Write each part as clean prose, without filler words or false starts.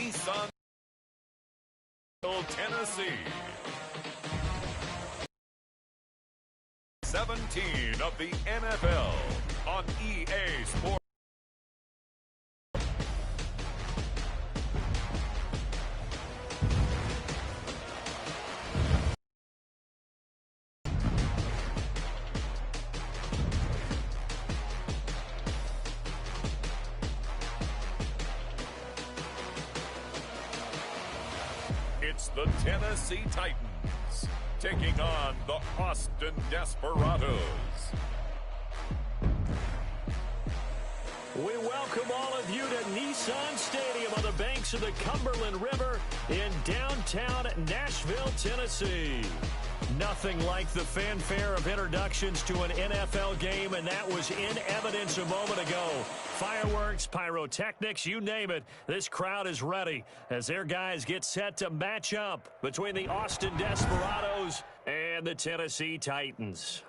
Nissan, Tennessee. 17 of the NFL on EA Sports. It's the Tennessee Titans taking on the Austin Desperados. We welcome all of you to Nissan Stadium on the banks of the Cumberland River in downtown Nashville, Tennessee. Nothing like the fanfare of introductions to an NFL game, and that was in evidence a moment ago. Fireworks, pyrotechnics, you name it. This crowd is ready as their guys get set to match up between the Austin Desperados and the Tennessee Titans.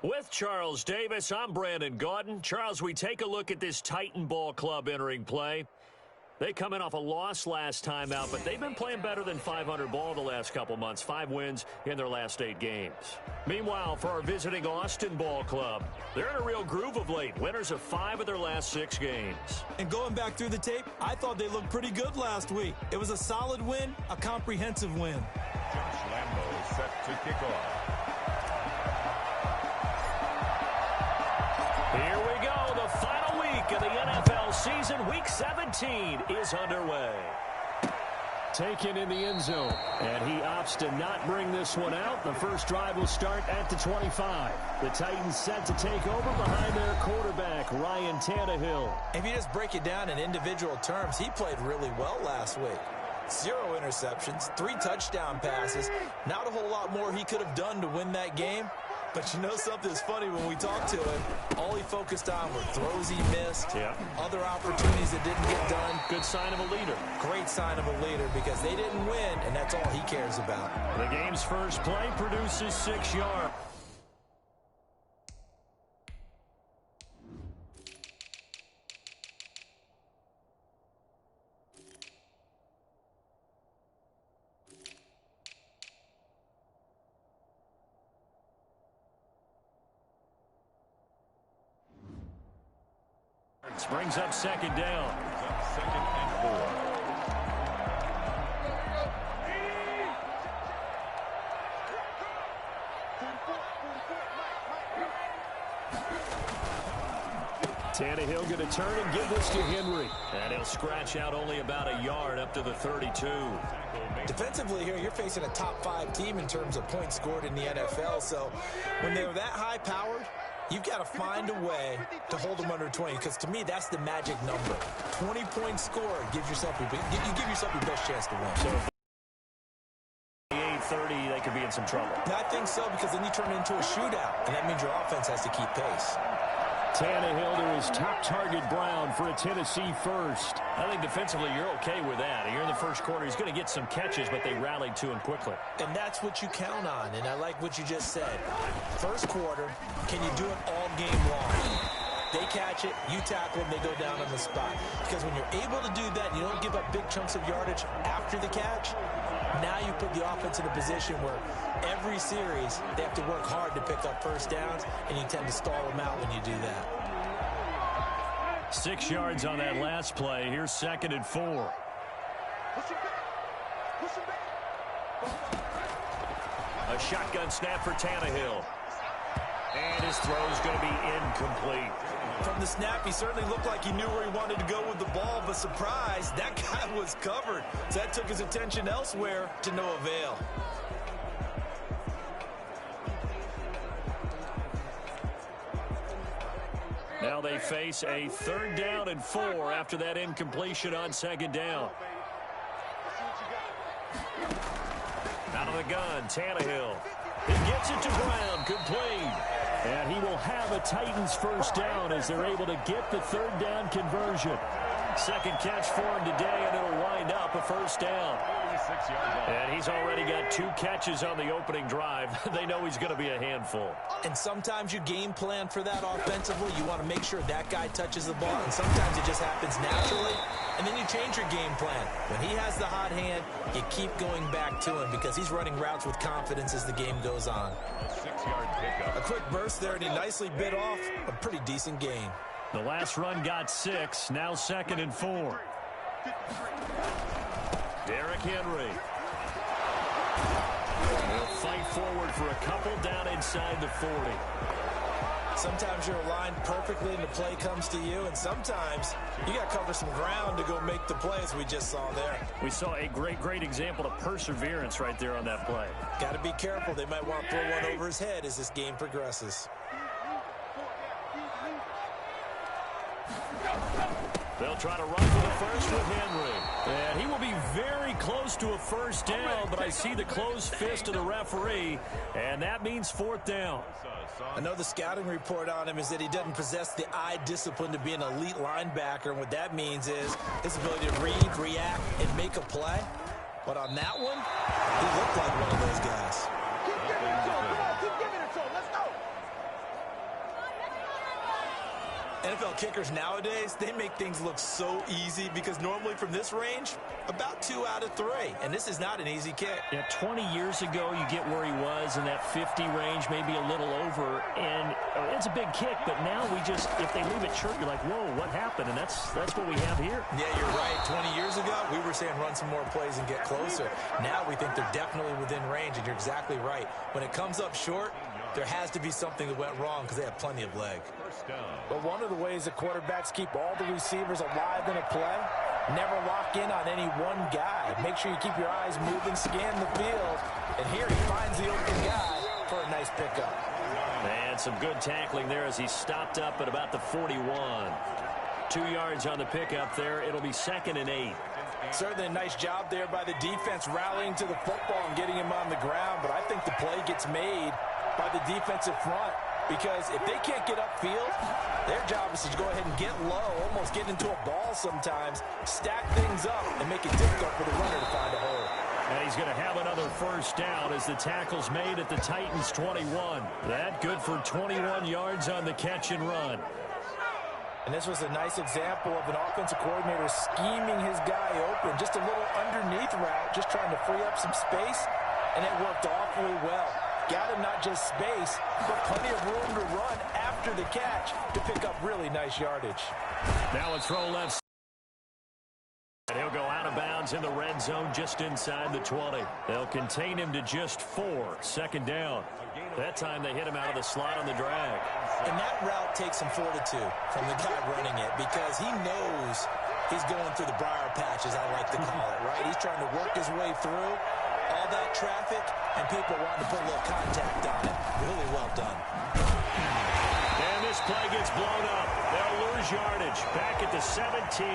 With Charles Davis, I'm Brandon Gaudin. Charles, we take a look at this Titan Ball Club entering play. They come in off a loss last time out, but they've been playing better than 500 ball the last couple months. 5 wins in their last 8 games. Meanwhile, for our visiting Austin Ball Club, they're in a real groove of late. Winners of 5 of their last 6 games. And going back through the tape, I thought they looked pretty good last week. It was a solid win, a comprehensive win. Josh Lambo set to kick off. Here we go. The final week of the NFL season. Week 17 is underway. Taken in the end zone. And he opts to not bring this one out. The first drive will start at the 25. The Titans set to take over behind their quarterback, Ryan Tannehill. If you just break it down in individual terms, he played really well last week. 0 interceptions, 3 touchdown passes. Not a whole lot more he could have done to win that game. But you know something's funny when we talked to him, all he focused on were throws he missed, other opportunities that didn't get done. Good sign of a leader. Great sign of a leader because they didn't win, and that's all he cares about. The game's first play produces 6 yards. Brings up second down. Second and 4. Tannehill going to turn and give this to Henry. And he'll scratch out only about a yard up to the 32. Defensively here, you're facing a top 5 team in terms of points scored in the NFL. So when they're that high-powered, you've got to find a way to hold them under 20, because to me, that's the magic number. 20 points scored gives yourself you give yourself your best chance to win. So if 8-30, they could be in some trouble. I think so, because then you turn it into a shootout, and that means your offense has to keep pace. Tannehill to his top target, Brown, for a Tennessee first. I think defensively you're okay with that. Here in the first quarter, he's going to get some catches, but they rallied to him quickly. And that's what you count on, and I like what you just said. First quarter, can you do it all game long? They catch it, you tackle them, they go down on the spot. Because when you're able to do that, you don't give up big chunks of yardage after the catch, now you put the offense in a position where every series they have to work hard to pick up first downs, and you tend to stall them out when you do that. 6 yards on that last play. Here's second and 4. A shotgun snap for Tannehill. And his throw's going to be incomplete. From the snap, he certainly looked like he knew where he wanted to go with the ball, but surprise, that guy was covered. So that took his attention elsewhere to no avail. Now they face a 3rd down and 4 after that incompletion on second down. Out of the gun, Tannehill. He gets it to Brown, complete. And he will have a Titans first down as they're able to get the 3rd down conversion. Second catch for him today, and it'll wind up a first down. And he's already got 2 catches on the opening drive. They know he's going to be a handful. And sometimes you game plan for that offensively. You want to make sure that guy touches the ball, and sometimes it just happens naturally. And then you change your game plan. When he has the hot hand, you keep going back to him because he's running routes with confidence as the game goes on. A quick burst there, and he nicely bit off a pretty decent gain. The last run got 6, now 2nd and 4. Derrick Henry will fight forward for a couple down inside the 40. Sometimes you're aligned perfectly and the play comes to you, and sometimes you got to cover some ground to go make the play, as we just saw there. We saw a great example of perseverance right there on that play. Got to be careful. They might want to throw one over his head as this game progresses. They'll try to run for the first with Henry. And he will be very close to a first down, but I see the closed fist of the referee, and that means 4th down. I know the scouting report on him is that he doesn't possess the eye discipline to be an elite linebacker, and what that means is his ability to read, react, and make a play. But on that one, he looked like one of those guys. Keep giving it to him. Come on, keep giving it to him. Let's go. NFL kickers nowadays, they make things look so easy because normally from this range, about 2 out of 3. And this is not an easy kick. Yeah, 20 years ago, you get where he was in that 50 range, maybe a little over, and it's a big kick, but now we just, if they leave it short, you're like, whoa, what happened? And that's what we have here. Yeah, you're right. 20 years ago, we were saying run some more plays and get closer. Now we think they're definitely within range, and you're exactly right. When it comes up short, there has to be something that went wrong because they have plenty of leg. But one of the ways that quarterbacks keep all the receivers alive in a play, never lock in on any one guy. Make sure you keep your eyes moving, scan the field. And here he finds the open guy for a nice pickup. And some good tackling there as he stopped up at about the 41. 2 yards on the pickup there. It'll be 2nd and 8. Certainly a nice job there by the defense rallying to the football and getting him on the ground. But I think the play gets made by the defensive front, because if they can't get upfield, their job is to go ahead and get low, almost get into a ball sometimes, stack things up, and make it difficult for the runner to find a hole. And he's going to have another first down as the tackle's made at the Titans' 21. That good for 21 yards on the catch and run. And this was a nice example of an offensive coordinator scheming his guy open, just a little underneath route, just trying to free up some space, and it worked awfully well. Got him not just space, but plenty of room to run after the catch to pick up really nice yardage. Now a throw left. And he'll go out of bounds in the red zone just inside the 20. They'll contain him to just 4. 2nd down. That time they hit him out of the slot on the drag. And that route takes some fortitude from the guy running it because he knows he's going through the briar patch, as I like to call it, right? He's trying to work his way through all that traffic, and people wanting to put a little contact on it. Really well done. And this play gets blown up. They'll lose yardage. Back at the 17.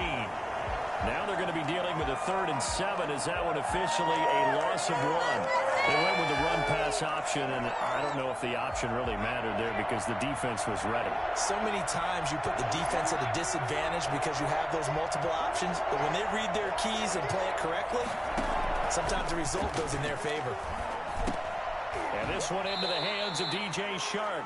Now they're going to be dealing with a 3rd and 7. Is that one officially a loss of 1? They went with the run-pass option, and I don't know if the option really mattered there because the defense was ready. So many times you put the defense at a disadvantage because you have those multiple options, but when they read their keys and play it correctly, sometimes the result goes in their favor. And this one into the hands of DJ Shark.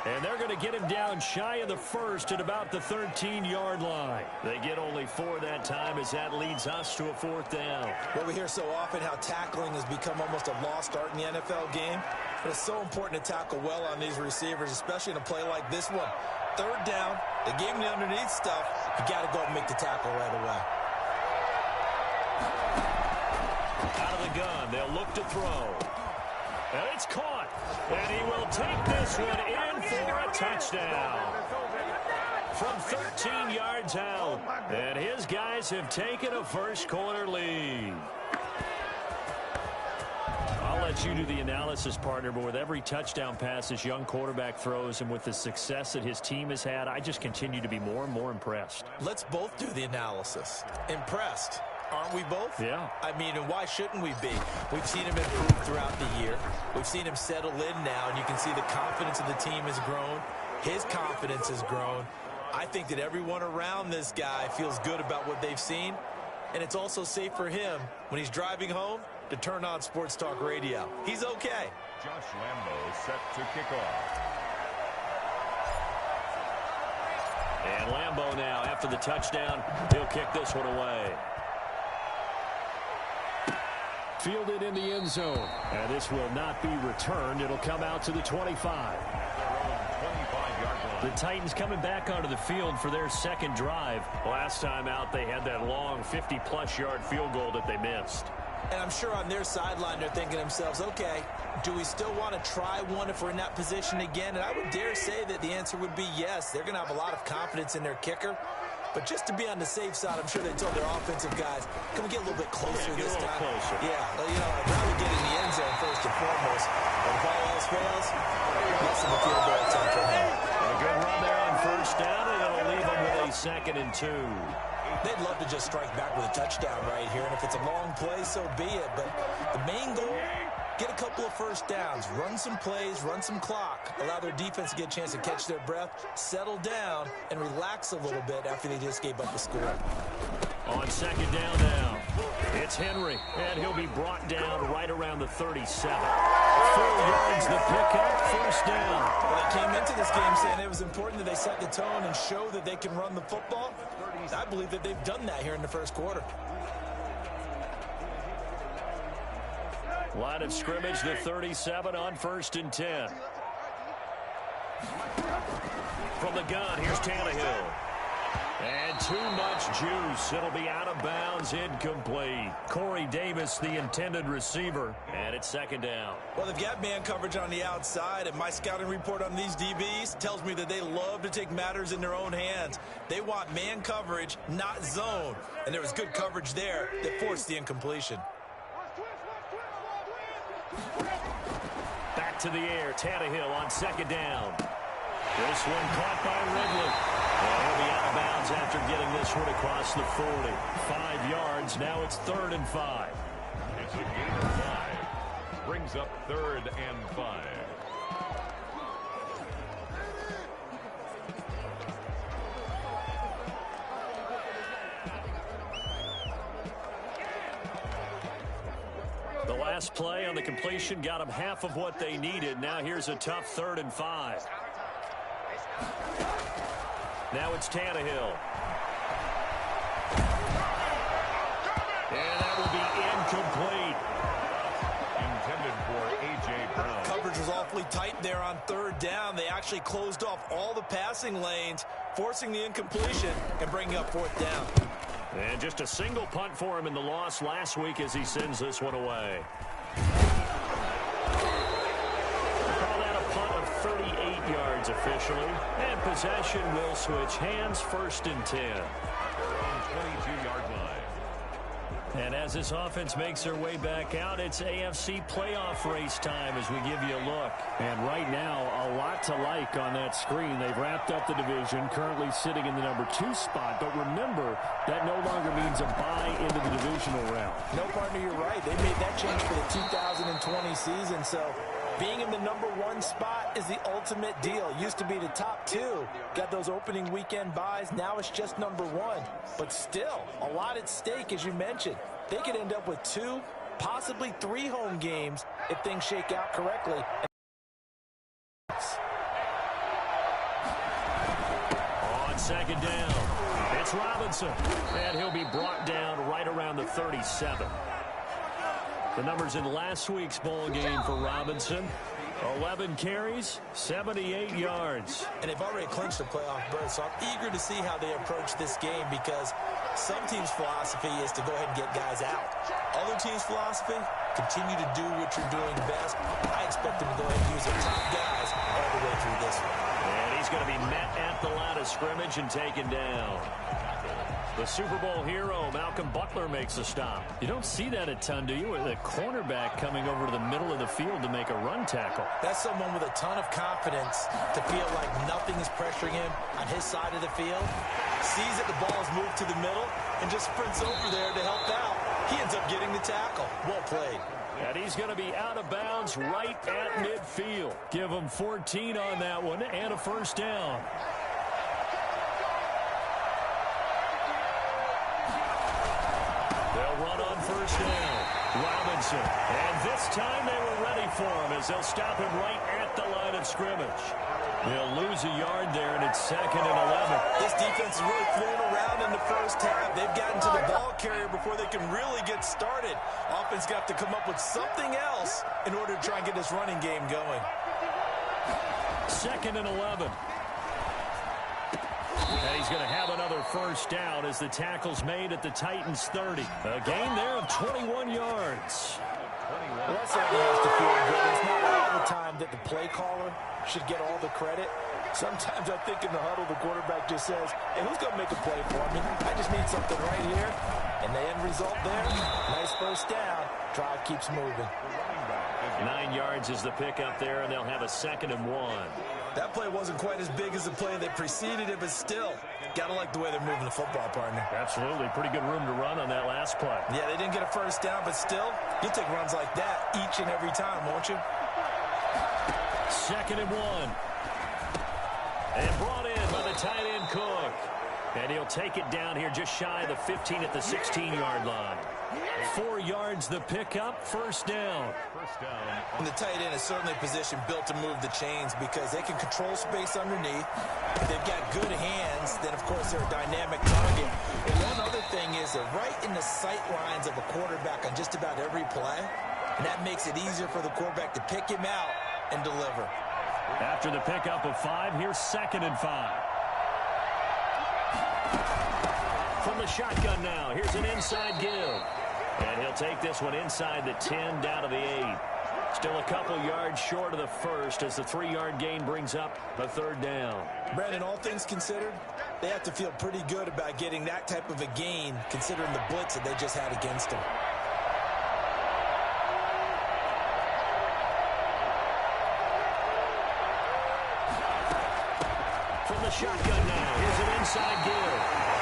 And they're going to get him down shy of the 1st at about the 13-yard line. They get only 4 that time as that leads us to a 4th down. Well, we hear so often how tackling has become almost a lost art in the NFL game. But it's so important to tackle well on these receivers, especially in a play like this one. 3rd down, they gave him the underneath stuff. You got to go and make the tackle right away. Out of the gun, they'll look to throw. And it's caught. And he will take this one in for a touchdown. From 13 yards out. And his guys have taken a first-quarter lead. I'll let you do the analysis, partner, but with every touchdown pass this young quarterback throws and with the success that his team has had, I just continue to be more and more impressed. Let's both do the analysis. Impressed. Aren't we both? Yeah. I mean, and why shouldn't we be? We've seen him improve throughout the year. We've seen him settle in now, and you can see the confidence of the team has grown. His confidence has grown. I think that everyone around this guy feels good about what they've seen, and it's also safe for him when he's driving home to turn on Sports Talk Radio. He's okay. Josh Lambo set to kick off. And Lambo now, after the touchdown, he'll kick this one away. Fielded in the end zone. And this will not be returned. It'll come out to the 25. The Titans coming back onto the field for their second drive. Last time out, they had that long 50-plus yard field goal that they missed. And I'm sure on their sideline they're thinking to themselves, okay, do we still want to try one if we're in that position again? And I would dare say that the answer would be yes. They're going to have a lot of confidence in their kicker. But just to be on the safe side, I'm sure they told their offensive guys, can we get a little bit closer this time? Closer. Yeah, well, you know, I'd rather get in the end zone first and foremost. But if all else fails, less of a field goal attempt for them. A good run there on first down, and it'll leave them with a 2nd and 2. They'd love to just strike back with a touchdown right here, and if it's a long play, so be it. But the main goal, get a couple of first downs, run some plays, run some clock, allow their defense to get a chance to catch their breath, settle down, and relax a little bit after they just gave up the score. On 2nd down now, it's Henry, and he'll be brought down right around the 37. 4 yards the pickup, first down. Well, they came into this game saying it was important that they set the tone and show that they can run the football. I believe that they've done that here in the first quarter. Line of scrimmage, the 37 on 1st and 10. From the gun, here's Tannehill. And too much juice. It'll be out of bounds, incomplete. Corey Davis, the intended receiver, and it's 2nd down. Well, they've got man coverage on the outside, and my scouting report on these DBs tells me that they love to take matters in their own hands. They want man coverage, not zone. And there was good coverage there that forced the incompletion. Back to the air, Tannehill on 2nd down. This one caught by Ridley. And he'll be out of bounds after getting this one across the 40. 5 yards, now it's 3rd and 5. It's a gain of 5. Brings up 3rd and 5. The last play on the completion got them half of what they needed. Now here's a tough 3rd and 5. Now it's Tannehill. And that will be incomplete. Intended for A.J. Brown. Coverage was awfully tight there on 3rd down. They actually closed off all the passing lanes, forcing the incompletion and bringing up 4th down. And just a single punt for him in the loss last week as he sends this one away. Call that a punt of 38 yards officially. And possession will switch hands, 1st and 10. On 22-yard line. And as this offense makes their way back out, it's AFC playoff race time as we give you a look. And right now, a lot to like on that screen. They've wrapped up the division, currently sitting in the number 2 spot. But remember, that no longer means a bye into the divisional round. No, partner, you're right. They made that change for the 2020 season, so being in the number 1 spot is the ultimate deal. Used to be the top 2. Got those opening weekend buys. Now it's just number 1. But still, a lot at stake, as you mentioned. They could end up with 2, possibly 3 home games if things shake out correctly. On 2nd down, it's Robinson. And he'll be brought down right around the 37. The numbers in last week's bowl game for Robinson. 11 carries, 78 yards. And they've already clinched the playoff berth, so I'm eager to see how they approach this game because some teams' philosophy is to go ahead and get guys out. Other teams' philosophy, continue to do what you're doing best. I expect them to go ahead and use their top guys all the way through this one. And he's going to be met at the line of scrimmage and taken down. The Super Bowl hero, Malcolm Butler, makes a stop. You don't see that a ton, do you? With a cornerback coming over to the middle of the field to make a run tackle. That's someone with a ton of confidence to feel like nothing is pressuring him on his side of the field. Sees that the ball is moved to the middle and just sprints over there to help out. He ends up getting the tackle. Well played. And he's going to be out of bounds right at midfield. Give him 14 on that one and a 1st down. They'll run on first down. Robinson. And this time they were ready for him as they'll stop him right at the line of scrimmage. They'll lose a yard there, and it's 2nd and 11. This defense is really thrown around in the first half. They've gotten to the ball carrier before they can really get started. Offense got to come up with something else in order to try and get this running game going. 2nd and 11. And he's going to have another first down as the tackle's made at the Titans' 30. A gain there of 21 yards. Well, that certainly has to feel good. It's not all the time that the play caller should get all the credit. Sometimes I think in the huddle, the quarterback just says, hey, who's going to make a play for me? I just need something right here. And the end result there, nice first down. Drive keeps moving. 9 yards is the pickup there, and they'll have a 2nd and 1. That play wasn't quite as big as the play that preceded it, but still, gotta like the way they're moving the football, partner. Absolutely. Pretty good room to run on that last play. Yeah, they didn't get a first down, but still, you'll take runs like that each and every time, won't you? 2nd and 1. And brought in by the tight end Cook. And he'll take it down here just shy of the 15 at the 16-yard line. 4 yards the pickup, first down. And the tight end is certainly a position built to move the chains because they can control space underneath. If they've got good hands, then, of course, they're a dynamic target. And one other thing is they're right in the sight lines of a quarterback on just about every play. And that makes it easier for the quarterback to pick him out and deliver. After the pickup of 5, here's 2nd and 5. From the shotgun now, here's an inside give. And he'll take this one inside the 10 down to the 8. Still a couple yards short of the first as the 3-yard gain brings up a 3rd down. Brandon, all things considered, they have to feel pretty good about getting that type of a gain considering the blitz that they just had against them. From the shotgun now, here's an inside give.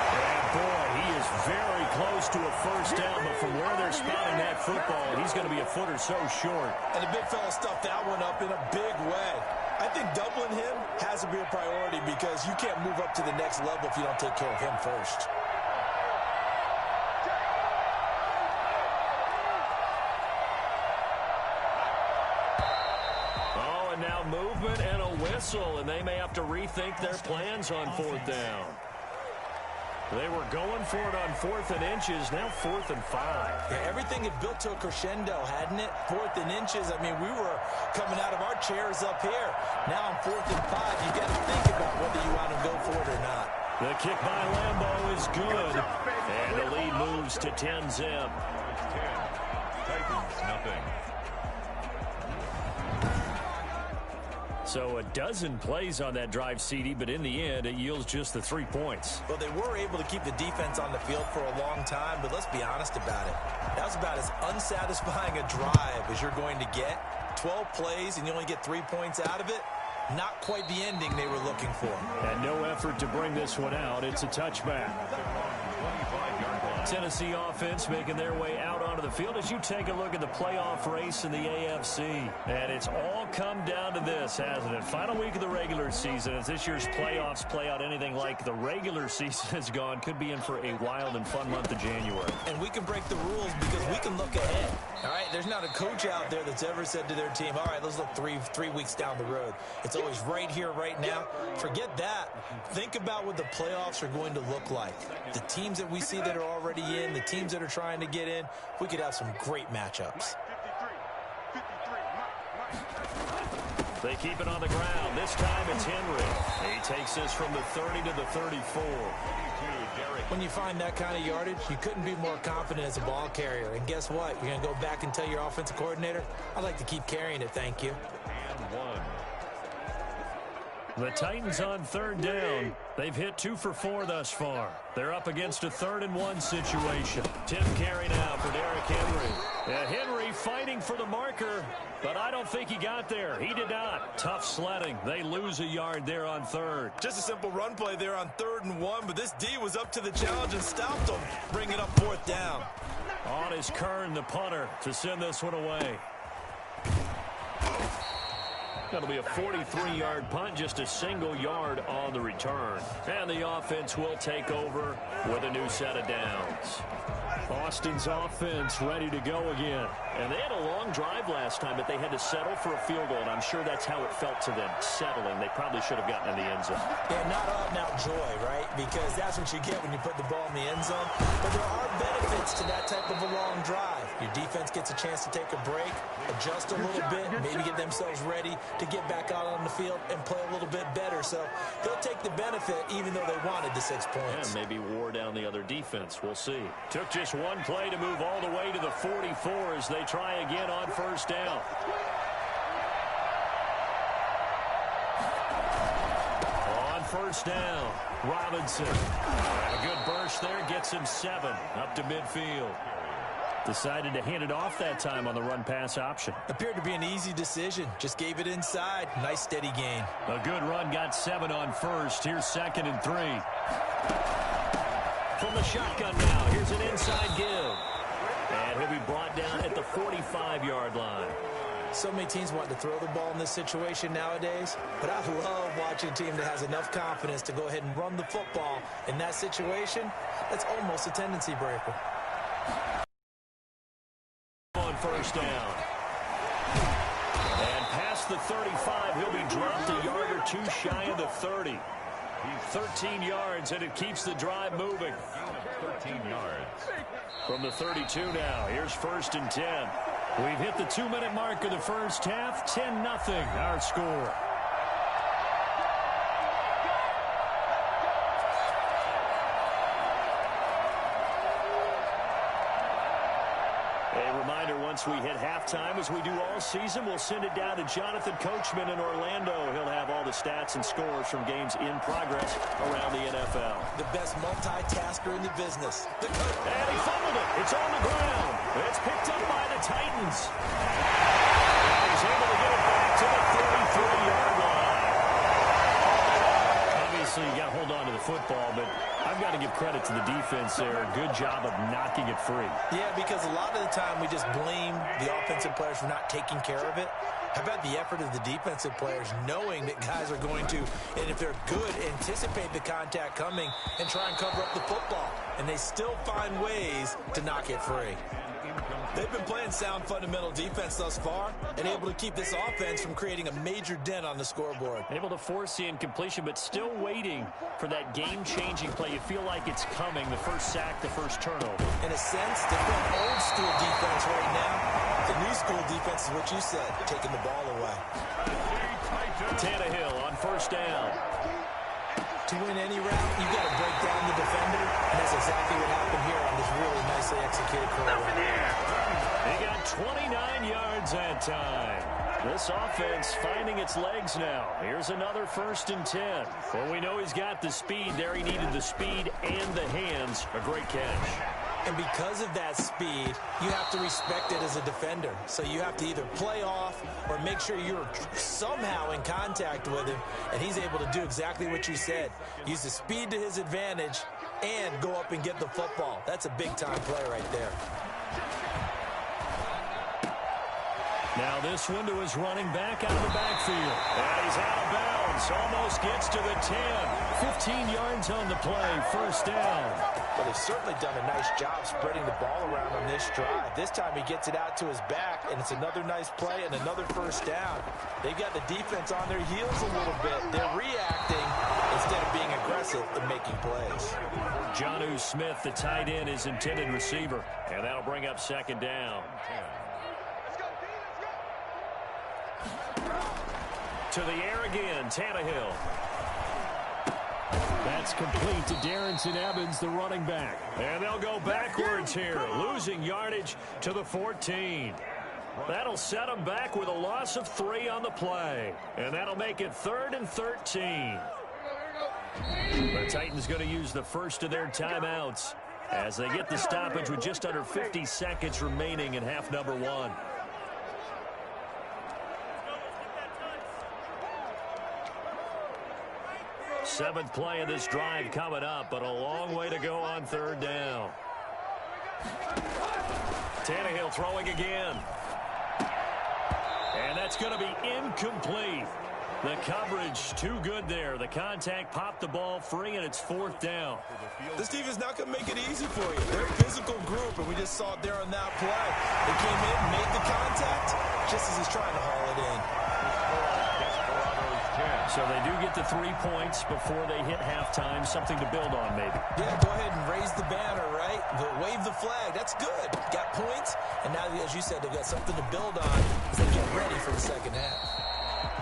And boy, he is very close to a first down, but from where they're spotting that football, he's going to be a foot or so short. And the big fella stuffed that one up in a big way. I think doubling him has to be a priority because you can't move up to the next level if you don't take care of him first. Oh, and now movement and a whistle, and they may have to rethink their plans on 4th down. They were going for it on 4th and inches, now 4th and 5. Yeah, everything had built to a crescendo, hadn't it? 4th and inches, I mean, we were coming out of our chairs up here. Now on 4th and 5, you got to think about whether you want to go for it or not. The kick by Lambeau is good, and the lead moves to 10-zip. 10. Titans, nothing. So a dozen plays on that drive, CD, but in the end, it yields just the 3 points. Well, they were able to keep the defense on the field for a long time, but let's be honest about it. That was about as unsatisfying a drive as you're going to get. 12 plays, and you only get 3 points out of it. Not quite the ending they were looking for. And no effort to bring this one out. It's a touchback. Tennessee offense making their way out onto the field as you take a look at the playoff race in the AFC. And it's all come down to this, hasn't it? Final week of the regular season. As this year's playoffs play out anything like the regular season has gone, could be in for a wild and fun month of January. And we can break the rules because we can look ahead. All right, there's not a coach out there that's ever said to their team, all right, let's look three weeks down the road. It's always right here, right now. Forget that. Think about what the playoffs are going to look like. The teams that we see that are already in, the teams that are trying to get in, we could have some great matchups. They keep it on the ground. This time it's Henry. He takes this from the 30 to the 34. When you find that kind of yardage, you couldn't be more confident as a ball carrier. And guess what? You're going to go back and tell your offensive coordinator, I'd like to keep carrying it, thank you. And 1. The Titans on 3rd down. They've hit 2 for 4 thus far. They're up against a 3rd and 1 situation. Tim carry now for Derrick Henry. Henry fighting for the marker, but I don't think he got there. He did not. Tough sledding. They lose a yard there on 3rd. Just a simple run play there on 3rd and 1, but this D was up to the challenge and stopped them. Bring it up 4th down. On is Kern, the punter, to send this one away. That'll be a 43-yard punt, just a single yard on the return. And the offense will take over with a new set of downs. Austin's offense ready to go again. And they had a long drive last time, but they had to settle for a field goal, and I'm sure that's how it felt to them, settling. They probably should have gotten in the end zone. Yeah, not out-and-out joy, right? Because that's what you get when you put the ball in the end zone. But there are benefits to that type of a long drive. Your defense gets a chance to take a break, adjust a little bit, maybe get themselves ready to get back out on the field and play a little bit better. So they'll take the benefit even though they wanted the 6 points. Yeah, maybe wore down the other defense. We'll see. Took just one play to move all the way to the 44 as they try again on first down. On first down, Robinson. A good burst there, gets him 7 up to midfield. Decided to hand it off that time on the run-pass option. Appeared to be an easy decision. Just gave it inside. Nice, steady gain. A good run, got 7 on first. Here's 2nd and 3. From the shotgun now, here's an inside give. And he'll be brought down at the 45-yard line. So many teams want to throw the ball in this situation nowadays, but I love watching a team that has enough confidence to go ahead and run the football in that situation. That's almost a tendency breaker. On first down. And past the 35, he'll be dropped a yard or 2 shy of the 30. 13 yards, and it keeps the drive moving. 13 yards. From the 32 now, here's 1st and 10. We've hit the 2-minute mark of the first half. 10-0 our score. A reminder, once we hit halftime, as we do all season, we'll send it down to Jonathan Coachman in Orlando. He'll have all the stats and scores from games in progress around the NFL. The best multitasker in the business. And he fumbled it. It's on the ground. It's picked up by the Titans. He's able to get it back to the 33-yard line. Obviously, you got to hold on to the football, but I've got to give credit to the defense there. Good job of knocking it free. Yeah, because a lot of the time we just blame the offensive players for not taking care of it. How about the effort of the defensive players knowing that guys are going to, and if they're good, anticipate the contact coming and try and cover up the football. And they still find ways to knock it free. They've been playing sound fundamental defense thus far and able to keep this offense from creating a major dent on the scoreboard. Able to force the incompletion, but still waiting for that game-changing play. You feel like it's coming, the first sack, the first turnover. In a sense, they're playing old school defense right now. The new school defense is what you said, taking the ball away. Tannehill on first down. To win any round, you've got to break down the defender, and that's exactly what happened here on this really nicely executed curl. He got 29 yards that time. This offense finding its legs now. Here's another 1st and 10. Well, we know he's got the speed there. He needed the speed and the hands. A great catch. And because of that speed, you have to respect it as a defender. So you have to either play off or make sure you're somehow in contact with him, and he's able to do exactly what you said. Use the speed to his advantage and go up and get the football. That's a big-time play right there. Now this one to his running back out of the backfield. And he's out of bounds. Almost gets to the 10. 15 yards on the play. 1st down. But they've certainly done a nice job spreading the ball around on this drive. This time he gets it out to his back, and it's another nice play and another 1st down. They've got the defense on their heels a little bit. They're reacting instead of being aggressive in making plays. Jonnu Smith, the tight end, is intended receiver. And that'll bring up 2nd down. To the air again, Tannehill. That's complete to Darrington Evans, the running back. And they'll go backwards here, losing yardage to the 14. That'll set them back with a loss of 3 on the play. And that'll make it 3rd and 13. The Titans going to use the first of their timeouts as they get the stoppage with just under 50 seconds remaining in half number 1. Seventh play of this drive coming up, but a long way to go on 3rd down. Tannehill throwing again. And that's going to be incomplete. The coverage too good there. The contact popped the ball free, and it's 4th down. This team is not going to make it easy for you. They're a physical group, and we just saw it there on that play. They came in, made the contact, just as he's trying to haul it in. So they do get the 3 points before they hit halftime. Something to build on, maybe. Yeah, go ahead and raise the banner, right? Wave the flag. That's good. Got points, and now, as you said, they've got something to build on as they get ready for the second half.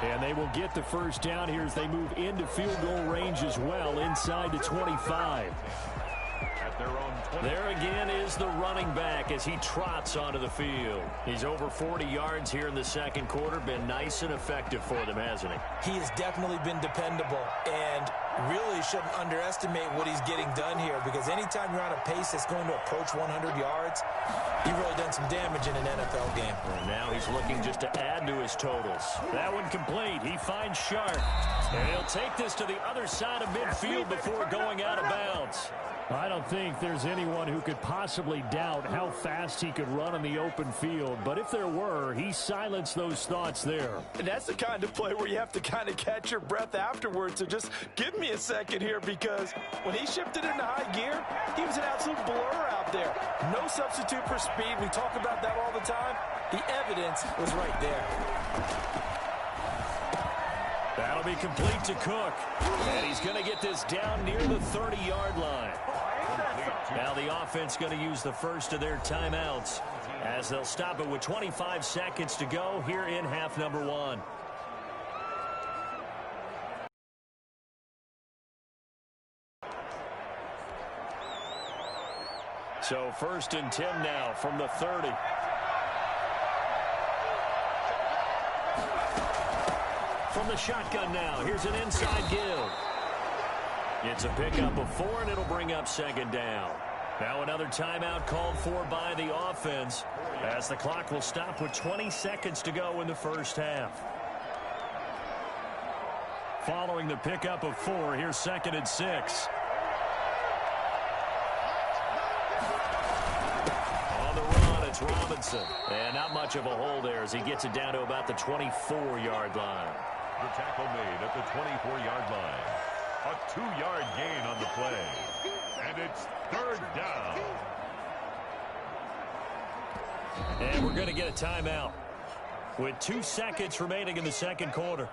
And they will get the first down here as they move into field goal range as well, inside the 25. At their own 20. There again is the running back as he trots onto the field. He's over 40 yards here in the second quarter. Been nice and effective for them, hasn't he? He has definitely been dependable, and really shouldn't underestimate what he's getting done here, because anytime you're on a pace that's going to approach 100 yards, you've really done some damage in an NFL game. And now he's looking just to add to his totals. That one complete. He finds Sharp. And he'll take this to the other side of midfield before going out of bounds. I don't think there's anyone who could possibly doubt how fast he could run in the open field. But if there were, he silenced those thoughts there. And that's the kind of play where you have to kind of catch your breath afterwards. So just give me a second here, because when he shifted into high gear, he was an absolute blur out there. No substitute for speed. We talk about that all the time. The evidence was right there. That'll be complete to Cook. And he's going to get this down near the 30-yard line. Now the offense going to use the first of their timeouts as they'll stop it with 25 seconds to go here in half number 1. So 1st and 10 now from the 30. From the shotgun now, here's an inside give. It's a pickup of 4, and it'll bring up 2nd down. Now another timeout called for by the offense as the clock will stop with 20 seconds to go in the first half. Following the pickup of 4, here's 2nd and 6. On the run, it's Robinson. And not much of a hole there as he gets it down to about the 24-yard line. The tackle made at the 24-yard line. A 2-yard gain on the play. And it's 3rd down. And we're going to get a timeout with 2 seconds remaining in the second quarter.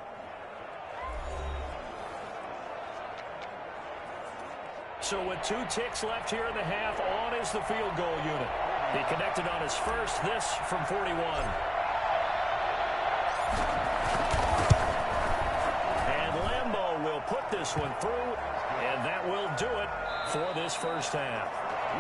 So with 2 ticks left here in the half, on is the field goal unit. He connected on his first, this from 41. Put this one through, and that will do it for this first half.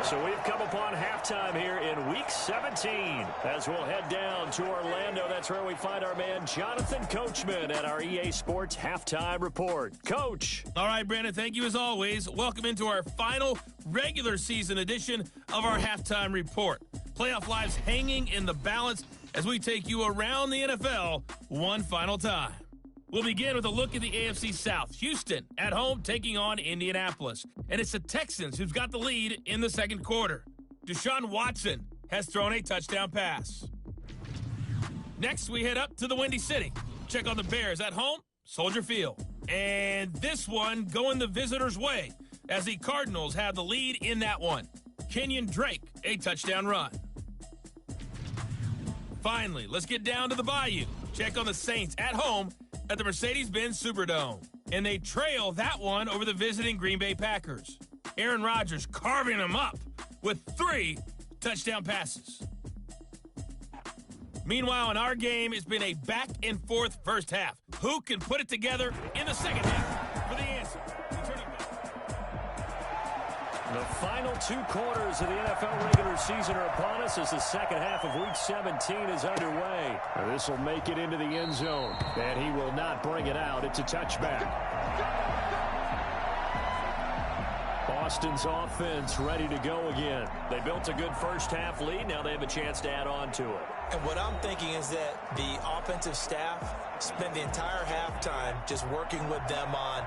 So we've come upon halftime here in Week 17 as we'll head down to Orlando. That's where we find our man Jonathan Coachman at our EA Sports Halftime Report. Coach. All right, Brandon, thank you as always. Welcome into our final regular season edition of our Halftime Report. Playoff lives hanging in the balance as we take you around the NFL one final time. We'll begin with a look at the AFC South. Houston at home taking on Indianapolis. And it's the Texans who've got the lead in the second quarter. Deshaun Watson has thrown a touchdown pass. Next, we head up to the Windy City. Check on the Bears at home, Soldier Field. And this one going the visitors' way as the Cardinals have the lead in that one. Kenyon Drake, a touchdown run. Finally, let's get down to the Bayou. Check on the Saints at home at the Mercedes-Benz Superdome. And they trail that one over the visiting Green Bay Packers. Aaron Rodgers carving them up with 3 touchdown passes. Meanwhile, in our game, it's been a back-and-forth first half. Who can put it together in the second half? For the answer, we turn it back. The final 2 quarters of the NFL regular season are upon us as the second half of Week 17 is underway. This will make it into the end zone, and he will not bring it out. It's a touchback. Boston's offense ready to go again. They built a good first half lead. Now they have a chance to add on to it. And what I'm thinking is that the offensive staff spent the entire halftime just working with them on,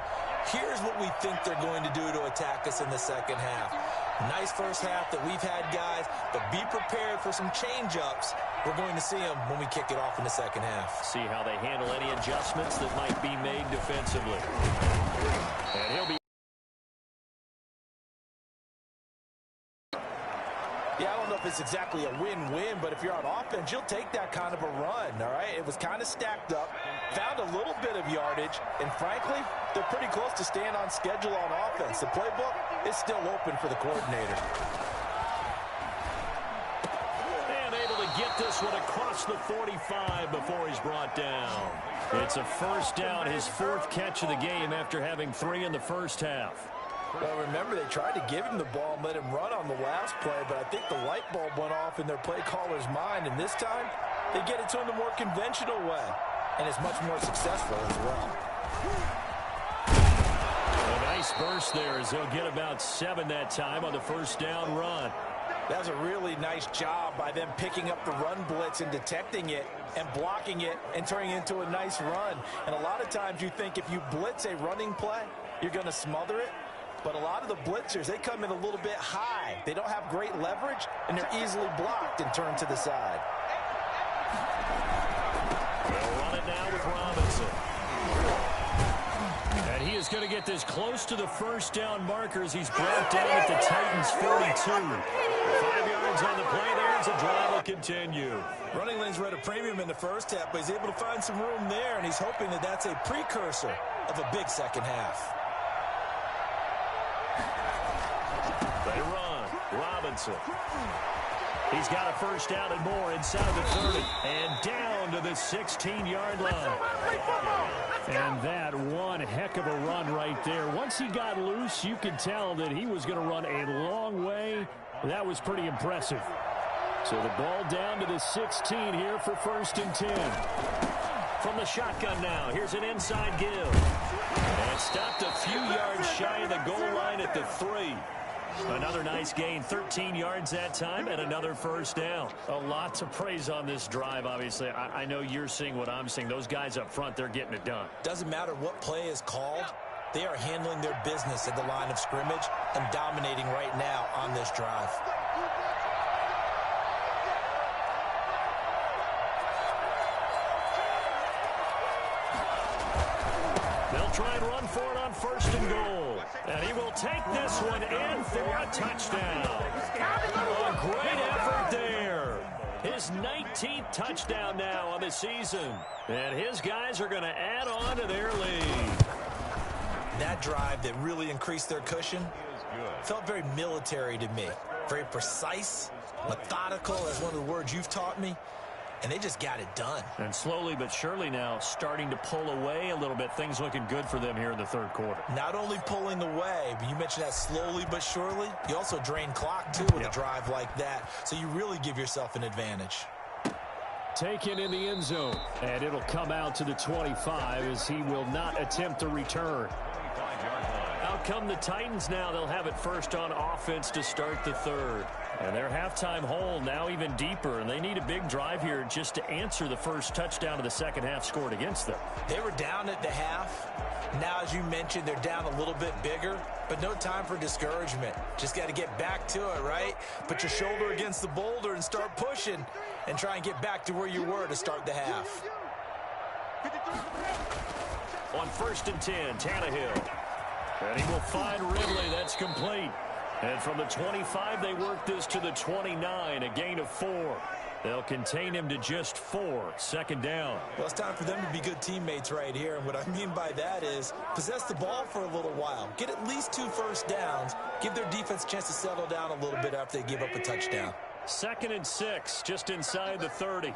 here's what we think they're going to do to attack us in the second half. Nice first half that we've had, guys, but be prepared for some change-ups. We're going to see them when we kick it off in the second half. See how they handle any adjustments that might be made defensively. And he'll be... Yeah, I don't know if it's exactly a win-win, but if you're on offense, you'll take that kind of a run, all right? It was kind of stacked up, found a little bit of yardage, and frankly, they're pretty close to staying on schedule on offense. The playbook is still open for the coordinator. And able to get this one across the 45 before he's brought down. It's a first down, his fourth catch of the game after having 3 in the first half. Well, remember, they tried to give him the ball and let him run on the last play, but I think the light bulb went off in their play caller's mind, and this time they get it to him the more conventional way, and it's much more successful as well. A nice burst there as they'll get about 7 that time on the first down run. That was a really nice job by them picking up the run blitz and detecting it and blocking it and turning it into a nice run. And a lot of times you think if you blitz a running play, you're going to smother it. But a lot of the blitzers, they come in a little bit high. They don't have great leverage, and they're easily blocked and turned to the side. They'll run it now with Robinson. And he is going to get this close to the first down markers. He's brought down at the Titans' 42. 5 yards on the play there as the drive will continue. Running lanes were at a premium in the first half, but he's able to find some room there, and he's hoping that that's a precursor of a big second half. They run. Robinson. He's got a first down and more inside the 30. And down to the 16-yard line. And that one heck of a run right there. Once he got loose, you could tell that he was going to run a long way. That was pretty impressive. So the ball down to the 16 here for 1st and 10. From the shotgun now, here's an inside give. And stopped a few yards shy of the goal line at the 3. Another nice gain, 13 yards that time, and another first down. A lot to praise on this drive, obviously. I know you're seeing what I'm seeing. Those guys up front, they're getting it done. Doesn't matter what play is called. They are handling their business at the line of scrimmage and dominating right now on this drive. They'll try and run for it on 1st and goal. And he will take this one in for a touchdown. A great effort there. His 19th touchdown now on the season. And his guys are going to add on to their lead. That drive that really increased their cushion felt very military to me. Very precise, methodical, as one of the words you've taught me. And they just got it done. And slowly but surely now starting to pull away a little bit. Things looking good for them here in the 3rd quarter. Not only pulling away, but you mentioned that slowly but surely. You also drain clock, too, with a drive like that. So you really give yourself an advantage. Taken in the end zone. And it'll come out to the 25 as he will not attempt to return. Out come the Titans now. They'll have it first on offense to start the 3rd. And their halftime hole now even deeper, and they need a big drive here just to answer the first touchdown of the second half scored against them. They were down at the half. Now, as you mentioned, they're down a little bit bigger, but no time for discouragement. Just got to get back to it, right? Put your shoulder against the boulder and start pushing and try and get back to where you were to start the half. On 1st and 10, Tannehill. And he will find Ridley. That's complete. And from the 25, they work this to the 29, a gain of 4. They'll contain him to just 4, 2nd down. Well, it's time for them to be good teammates right here. And what I mean by that is possess the ball for a little while. Get at least 2 first downs. Give their defense a chance to settle down a little bit after they give up a touchdown. 2nd and 6, just inside the 30.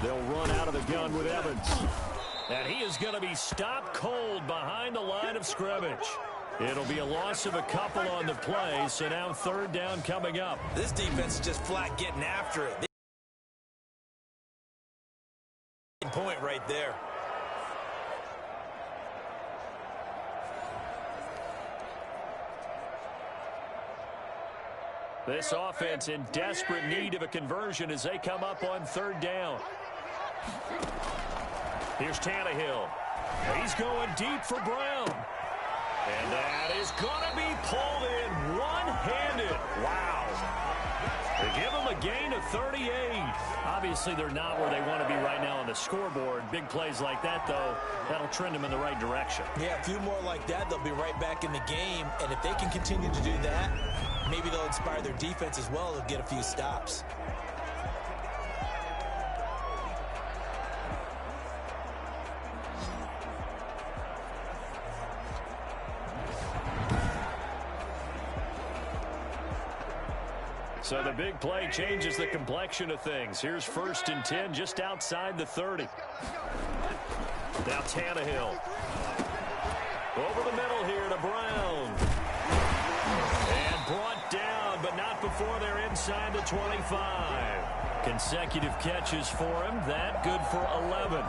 They'll run out of the gun with Evans. And he is going to be stopped cold behind the line of scrimmage. It'll be a loss of a couple on the play, so now 3rd down coming up. This defense is just flat getting after it. Point right there. This offense in desperate need of a conversion as they come up on 3rd down. Here's Tannehill. He's going deep for Brown. And that is going to be pulled in one-handed. Wow. They give them a gain of 38. Obviously, they're not where they want to be right now on the scoreboard. Big plays like that, though, that'll trend them in the right direction. Yeah, a few more like that, they'll be right back in the game. And if they can continue to do that, maybe they'll inspire their defense as well. They'll get a few stops. So the big play changes the complexion of things. Here's 1st and 10 just outside the 30. Now Tannehill. Over the middle here to Brown. And brought down, but not before they're inside the 25. Consecutive catches for him. That good for 11.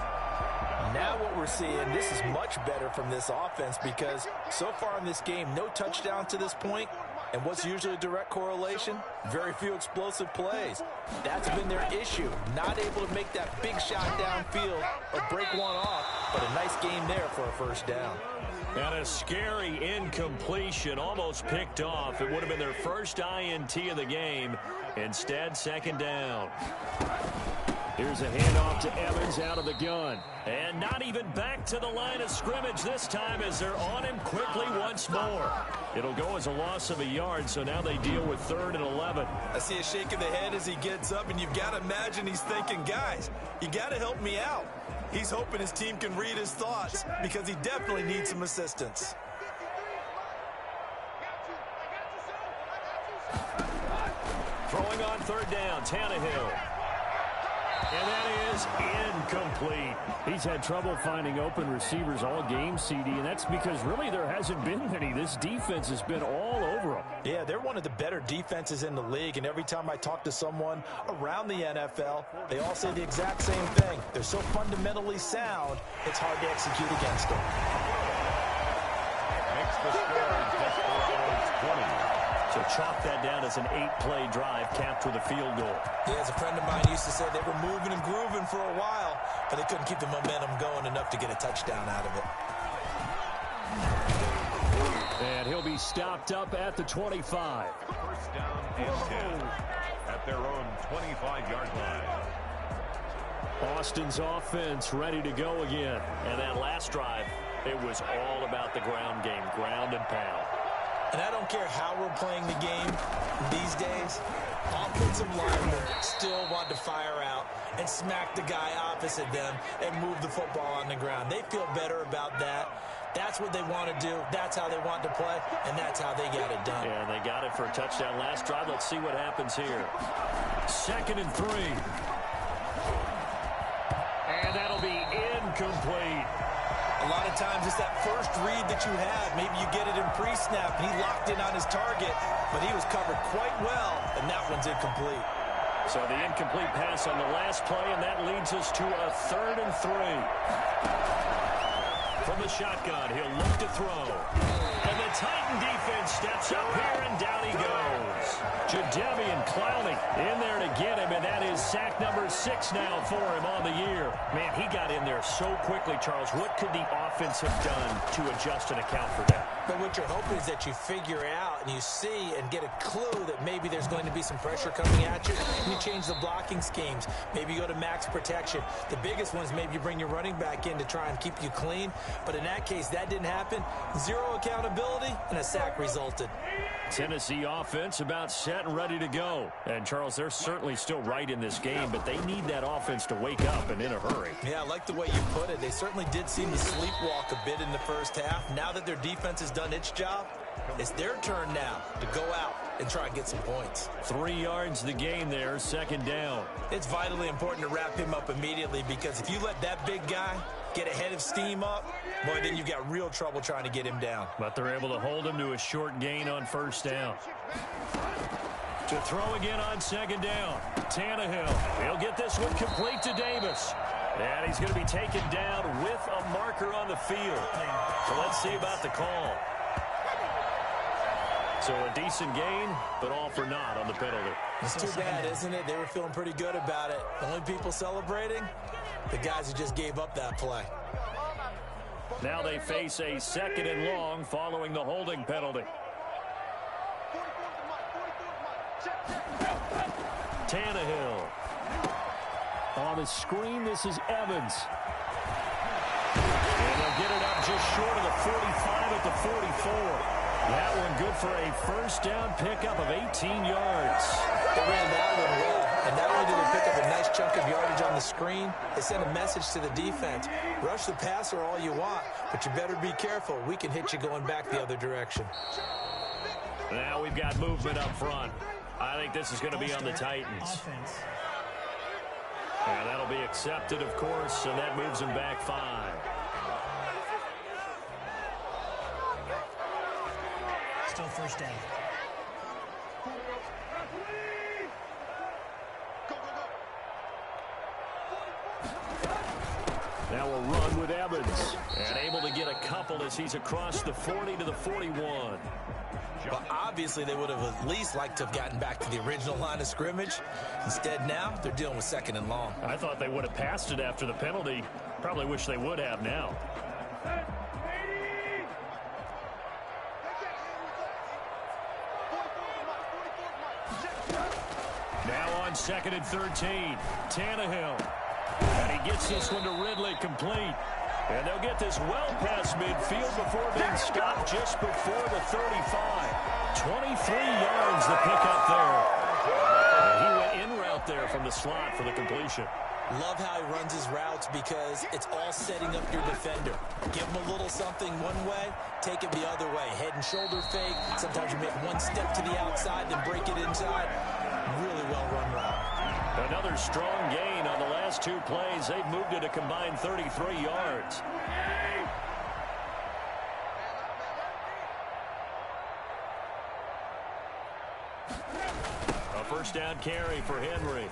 Now what we're seeing, this is much better from this offense because so far in this game, no touchdown to this point. And what's usually a direct correlation? Very few explosive plays. That's been their issue. Not able to make that big shot downfield or break one off, but a nice game there for a 1st down. And a scary incompletion, almost picked off. It would have been their first INT of the game. Instead, 2nd down. Here's a handoff to Evans out of the gun. And not even back to the line of scrimmage this time as they're on him quickly once more. It'll go as a loss of a yard, so now they deal with 3rd and 11. I see a shake of the head as he gets up, and you've got to imagine he's thinking, guys, you got to help me out. He's hoping his team can read his thoughts because he definitely needs some assistance. Throwing on 3rd down, Tannehill. And that is incomplete. He's had trouble finding open receivers all game, CD, and that's because really there hasn't been many. This defense has been all over them. Yeah, they're one of the better defenses in the league, and every time I talk to someone around the NFL, they all say the exact same thing. They're so fundamentally sound, it's hard to execute against them. Makes the score Desperados 20. So chalk that down as an 8-play drive capped with a field goal. Yeah, as a friend of mine used to say, they were moving and grooving for a while, but they couldn't keep the momentum going enough to get a touchdown out of it. And he'll be stopped up at the 25. 1st down and 10 at their own 25-yard line. Austin's offense ready to go again. And that last drive, it was all about the ground game, ground and pound. And I don't care how we're playing the game these days, offensive linemen still want to fire out and smack the guy opposite them and move the football on the ground. They feel better about that. That's what they want to do. That's how they want to play, and that's how they got it done. Yeah, and they got it for a touchdown last drive. Let's see what happens here. 2nd and 3. And that'll be incomplete. A lot of times it's that first read that you have. Maybe you get it in pre-snap, and he locked in on his target, but he was covered quite well, and that one's incomplete. So the incomplete pass on the last play, and that leads us to a 3rd and 3. From the shotgun, he'll look to throw. And the Titan defense steps up here, and down he goes. Jadeveon Clowney in there to get him, and that is sack number 6 now for him on the year. Man, he got in there so quickly, Charles. What could the offense have done to adjust and account for that? But what you're hoping is that you figure out and you see and get a clue that maybe there's going to be some pressure coming at you. And you change the blocking schemes. Maybe you go to max protection. The biggest one is maybe you bring your running back in to try and keep you clean. But in that case, that didn't happen. 0 accountability, and a sack resulted. Tennessee offense about set and ready to go. And, Charles, they're certainly still right in this game, but they need that offense to wake up and in a hurry. Yeah, I like the way you put it. They certainly did seem to sleepwalk a bit in the first half. Now that their defense has done its job, it's their turn now to go out and try and get some points. 3 yards the gain there, 2nd down. It's vitally important to wrap him up immediately because if you let that big guy get ahead of steam up, boy, then you've got real trouble trying to get him down. But they're able to hold him to a short gain on 1st down. To throw again on 2nd down. Tannehill. He'll get this one complete to Davis. And he's going to be taken down with a marker on the field. So let's see about the call. So a decent gain, but all for naught on the penalty. It's too bad, isn't it? They were feeling pretty good about it. The only people celebrating, the guys who just gave up that play. Now they face a 2nd and long following the holding penalty. Tannehill. On the screen, this is Evans. And they'll get it up just short of the 45 at the 44. That one good for a first down pickup of 18 yards. They ran that one well. And not only did they pick up a nice chunk of yardage on the screen, they sent a message to the defense. Rush the passer all you want, but you better be careful. We can hit you going back the other direction. Now we've got movement up front. I think this is going to be on the Titans. And that'll be accepted, of course, and that moves them back 5. Still first down. Now a run with Evans. And able to get a couple as he's across the 40 to the 41. Well, obviously, they would have at least liked to have gotten back to the original line of scrimmage. Instead, now, they're dealing with 2nd and long. I thought they would have passed it after the penalty. Probably wish they would have now. Now on 2nd and 13. Tannehill. And he gets this one to Ridley complete. And they'll get this well past midfield before being stopped just before the 35. 23 yards the pickup there. And he went in route there from the slot for the completion. Love how he runs his routes because it's all setting up your defender. Give him a little something one way, take it the other way. Head and shoulder fake. Sometimes you make one step to the outside, then break it inside. Really well run route. Another strong gain on the last 2 plays. They've moved it a combined 33 yards. A first down carry for Henry.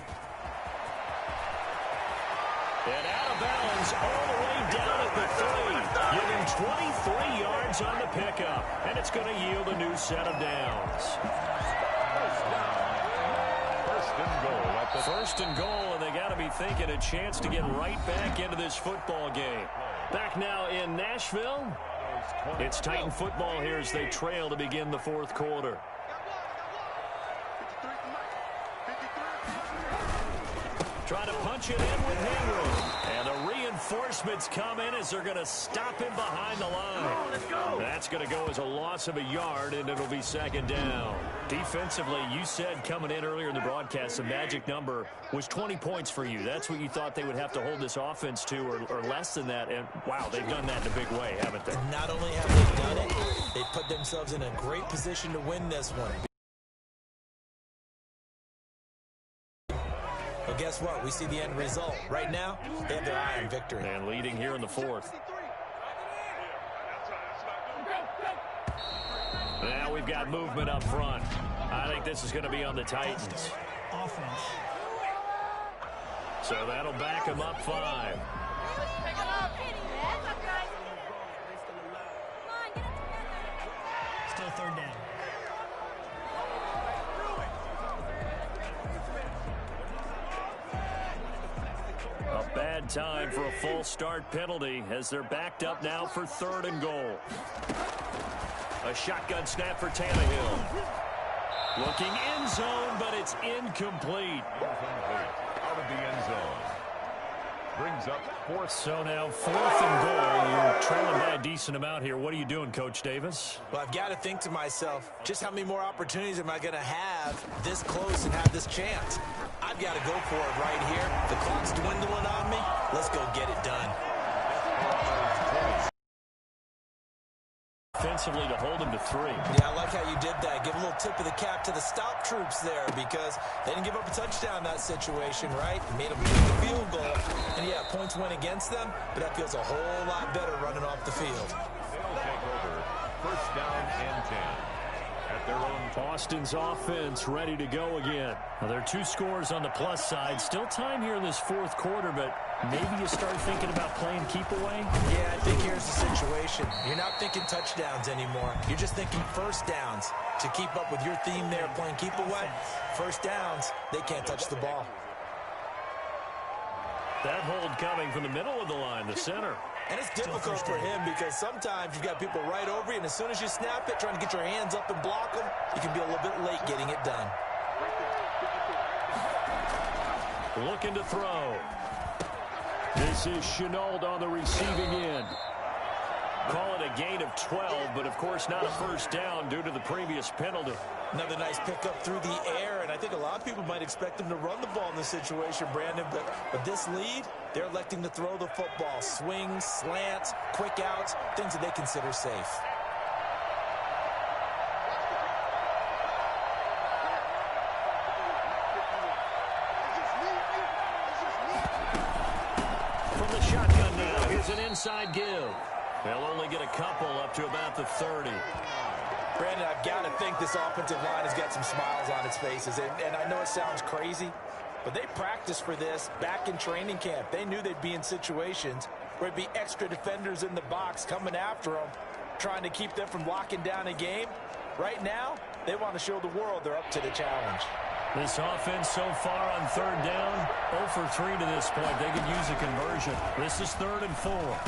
And out of bounds all the way down at the 3. Giving 23 yards on the pickup. And it's going to yield a new set of downs. First and goal, and they got to be thinking a chance to get right back into this football game. Back now in Nashville. It's Titan football here as they trail to begin the 4th quarter. Trying to punch it in with Henry. And the reinforcements come in as they're going to stop him behind the line. That's going to go as a loss of a yard, and it'll be 2nd down. Defensively, you said coming in earlier in the broadcast, the magic number was 20 points for you. That's what you thought they would have to hold this offense to, or less than that. And, wow, they've done that in a big way, haven't they? Not only have they done it, they put themselves in a great position to win this one. But guess what? We see the end result. Right now, they have their eye on victory. And leading here in the 4th. Now we've got movement up front. I think this is going to be on the Titans. Offense. So that'll back them up 5. Still 3rd down. A bad time for a false start penalty as they're backed up now for 3rd and goal. A shotgun snap for Tannehill. Looking end zone, but it's incomplete. Out of the end zone. Brings up 4th. So now 4th and goal. You're trailing by a decent amount here. What are you doing, Coach Davis? Well, I've got to think to myself, just how many more opportunities am I going to have this close and have this chance? I've got to go for it right here. The clock's dwindling on me. Let's go get it done. Offensively to hold him to 3. Yeah, I like how you did that. Give a little tip of the cap to the stop troops there because they didn't give up a touchdown in that situation, right? Made them kick the field goal. And, yeah, points went against them, but that feels a whole lot better running off the field. They'll take over. First down and 10. At their own. Austin's offense ready to go again. Well, there are 2 scores on the plus side. Still time here in this 4th quarter, but maybe you start thinking about playing keep away? Yeah, I think here's the situation. You're not thinking touchdowns anymore. You're just thinking first downs. To keep up with your theme there, playing keep away, first downs, they can't touch the ball. That hold coming from the middle of the line, the center. And it's difficult for him because sometimes you've got people right over you, and as soon as you snap it, trying to get your hands up and block them, you can be a little bit late getting it done. Looking to throw. This is Chenault on the receiving end. Call it a gain of 12, but of course not a first down due to the previous penalty. Another nice pickup through the air, and I think a lot of people might expect him to run the ball in this situation, Brandon, but with this lead, they're electing to throw the football. Swings, slants, quick outs, things that they consider safe. From the shotgun now, here's an inside give. They'll only get a couple up to about the 30. Brandon, I've got to think this offensive line has got some smiles on its faces. And I know it sounds crazy, but they practiced for this back in training camp. They knew they'd be in situations where it'd be extra defenders in the box coming after them, trying to keep them from locking down a game. Right now, they want to show the world they're up to the challenge. This offense so far on third down, 0 for 3 to this point. They could use a conversion. This is 3rd and 4.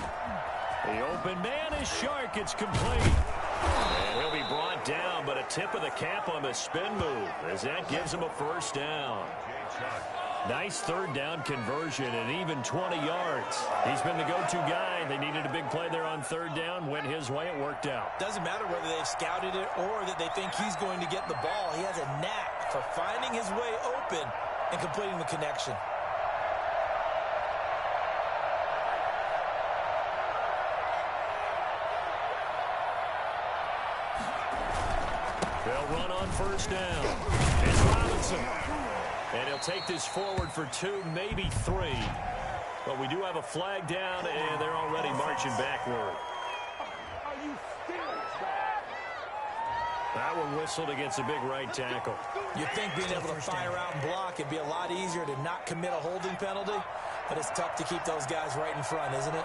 The open man is Shark. It's complete. And he'll be brought down, but a tip of the cap on the spin move as that gives him a first down. Nice third down conversion and even 20 yards. He's been the go-to guy. They needed a big play there on third down. Went his way. It worked out. Doesn't matter whether they've scouted it or that they think he's going to get the ball. He has a knack for finding his way open and completing the connection. They'll run on first down. It's Robinson. And he'll take this forward for 2, maybe 3. But we do have a flag down, and they're already marching backward. That one whistled against a big right tackle. You'd think being able to fire out and block it'd be a lot easier to not commit a holding penalty, but it's tough to keep those guys right in front, isn't it?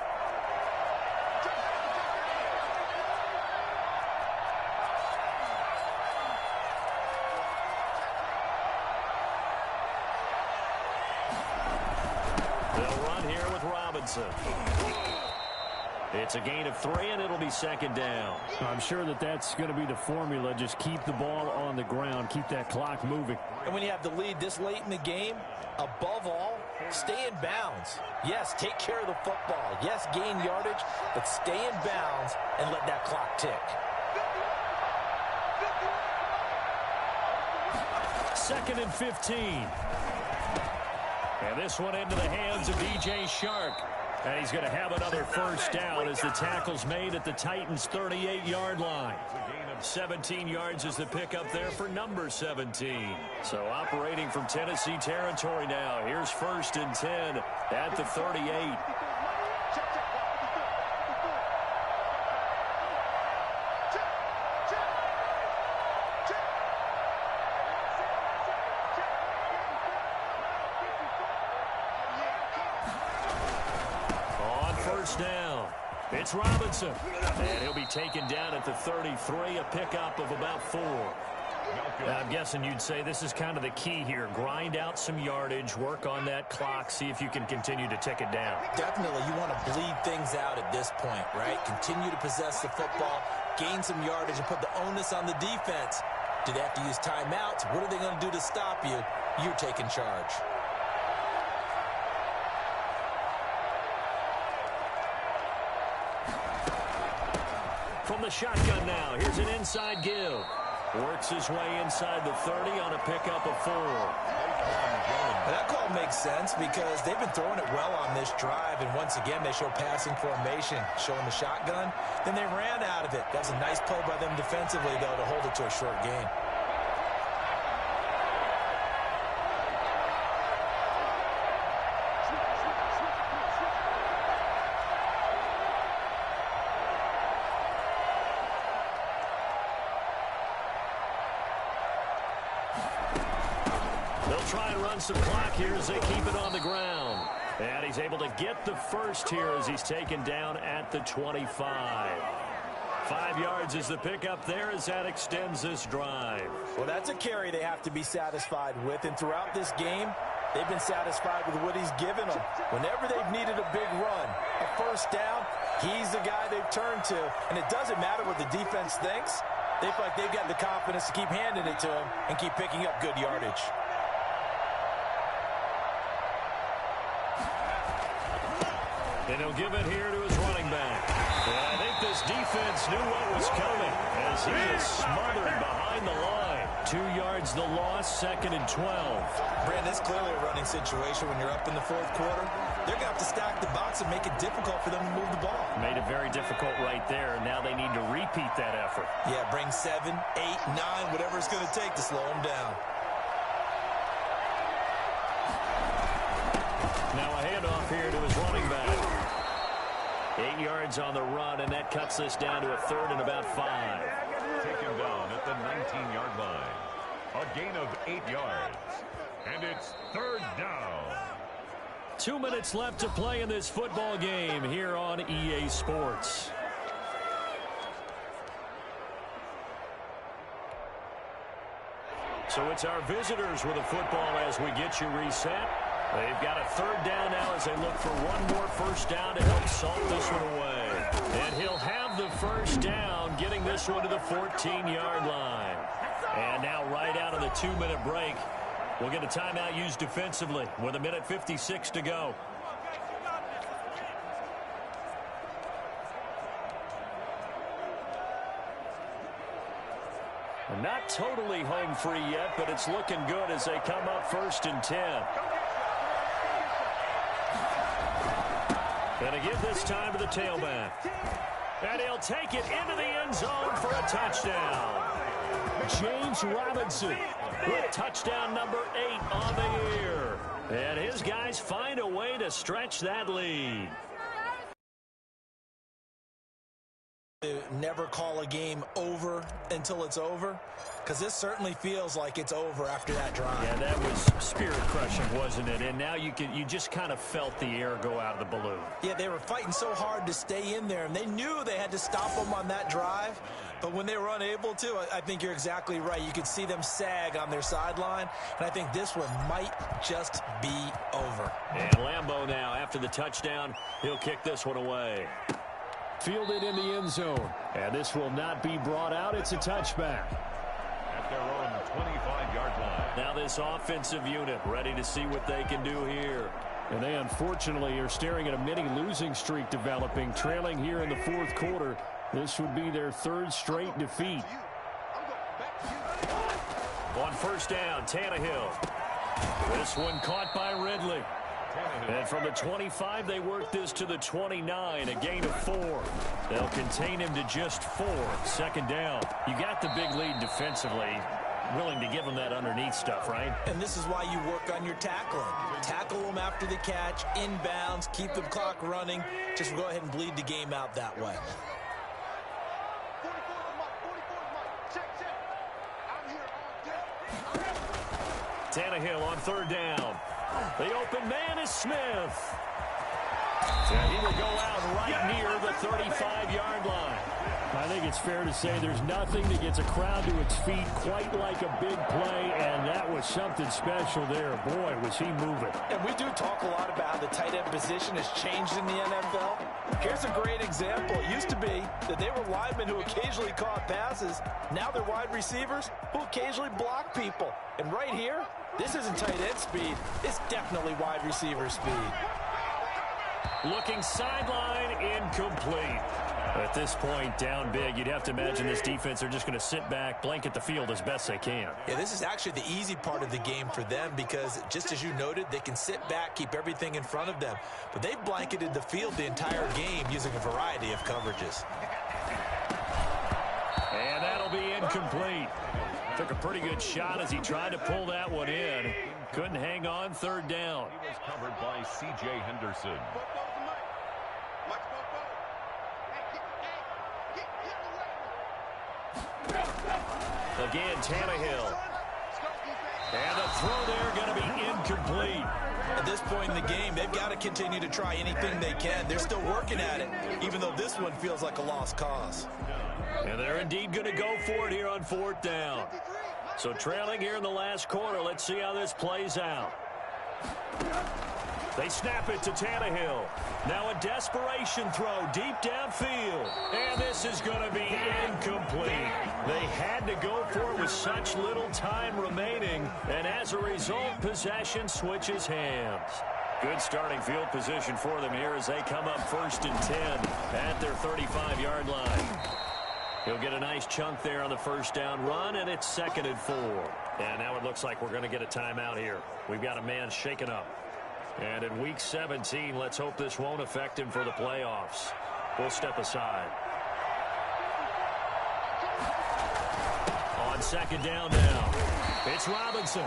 It's a gain of 3, and it'll be 2nd down. I'm sure that's going to be the formula. Just keep the ball on the ground. Keep that clock moving. And when you have the lead this late in the game, above all, stay in bounds. Yes, take care of the football. Yes, gain yardage, but stay in bounds and let that clock tick. 2nd and 15. And this one into the hands of DJ Shark. And he's going to have another first down as the tackle's made at the Titans' 38-yard line. 17 yards is the pickup there for number 17. So operating from Tennessee territory now. Here's 1st and 10 at the 38. Down. It's Robinson. And he'll be taken down at the 33, a pickup of about 4. I'm guessing you'd say this is kind of the key here. Grind out some yardage, work on that clock, see if you can continue to tick it down. Definitely, you want to bleed things out at this point, right? Continue to possess the football, gain some yardage, and put the onus on the defense. Do they have to use timeouts? What are they going to do to stop you? You're taking charge. From the shotgun now, here's an inside give. Works his way inside the 30 on a pickup of 4. That call makes sense because they've been throwing it well on this drive, and once again they show passing formation, showing the shotgun. Then they ran out of it. That was a nice play by them defensively, though, to hold it to a short gain. Some clock here as they keep it on the ground. And he's able to get the first here as he's taken down at the 25. 5 yards is the pickup there as that extends this drive. Well, that's a carry they have to be satisfied with. And throughout this game, They've been satisfied with what he's given them. Whenever they've needed a big run, a first down, he's the guy they've turned to. And it doesn't matter what the defense thinks. They feel like they've got the confidence to keep handing it to him and keep picking up good yardage. And he'll give it here to his running back. And I think this defense knew what was coming as he is smothered behind the line. 2 yards the loss, 2nd and 12. Brandon, it's clearly a running situation when you're up in the fourth quarter. They're going to have to stack the box and make it difficult for them to move the ball. Made it very difficult right there. Now they need to repeat that effort. Yeah, bring 7, 8, 9, whatever it's going to take to slow them down. Now a handoff here to his running back. 8 yards on the run, and that cuts this down to a 3rd and about 5. Taken down at the 19-yard line. A gain of 8 yards. And it's 3rd down. 2 minutes left to play in this football game here on EA Sports. So it's our visitors with the football as we get you reset. They've got a 3rd down now as they look for one more first down to help salt this one away. And he'll have the first down, getting this one to the 14-yard line. And now right out of the 2-minute break, we'll get a timeout used defensively with 1:56 to go. Not totally home free yet, but it's looking good as they come up 1st and 10. And to give this time to the tailback. And he'll take it into the end zone for a touchdown. James Robinson with touchdown number 8 on the year. And his guys find a way to stretch that lead. Never call a game over until it's over, because this certainly feels like it's over after that drive. Yeah, that was spirit-crushing, wasn't it? And now you just kind of felt the air go out of the balloon. Yeah, they were fighting so hard to stay in there, and they knew they had to stop them on that drive. But when they were unable to, I think you're exactly right. You could see them sag on their sideline, and I think this one might just be over. And Lambeau now, after the touchdown, he'll kick this one away. Fielded in the end zone. And this will not be brought out. It's a touchback. At their own 25-yard line. Now this offensive unit ready to see what they can do here. And they unfortunately are staring at a mini losing streak developing, trailing here in the fourth quarter. This would be their 3rd straight defeat. On first down, Tannehill. This one caught by Ridley. And from the 25, they work this to the 29, a gain of 4. They'll contain him to just 4. 2nd down. You got the big lead defensively. Willing to give them that underneath stuff, right? And this is why you work on your tackling. Tackle them after the catch, inbounds, keep the clock running. Just go ahead and bleed the game out that way. Tannehill on 3rd down. The open man is Smith. And he will go out right near the 35-yard line. I think it's fair to say there's nothing that gets a crowd to its feet quite like a big play, and that was something special there. Boy, was he moving. And we do talk a lot about how the tight end position has changed in the NFL. Here's a great example. It used to be that they were linemen who occasionally caught passes. Now they're wide receivers who occasionally block people. And right here, this isn't tight end speed. It's definitely wide receiver speed. Looking sideline, incomplete. At this point, down big, you'd have to imagine this defense, they're just going to sit back, blanket the field as best they can. Yeah, this is actually the easy part of the game for them because, just as you noted, they can sit back, keep everything in front of them. But they've blanketed the field the entire game using a variety of coverages. And that'll be incomplete. Took a pretty good shot as he tried to pull that one in. Couldn't hang on. 3rd down. He was covered by C.J. Henderson. Again, Tannehill. And the throw there going to be incomplete. At this point in the game, they've got to continue to try anything they can. They're still working at it, even though this one feels like a lost cause. And they're indeed going to go for it here on 4th down. So trailing here in the last quarter, let's see how this plays out. They snap it to Tannehill. Now a desperation throw deep downfield. And this is going to be incomplete. They had to go for it with such little time remaining. And as a result, possession switches hands. Good starting field position for them here as they come up 1st and 10 at their 35-yard line. He'll get a nice chunk there on the first down run, and it's 2nd and 4. And now it looks like we're going to get a timeout here. We've got a man shaken up. And in Week 17, let's hope this won't affect him for the playoffs. We'll step aside. On 2nd down now, it's Robinson.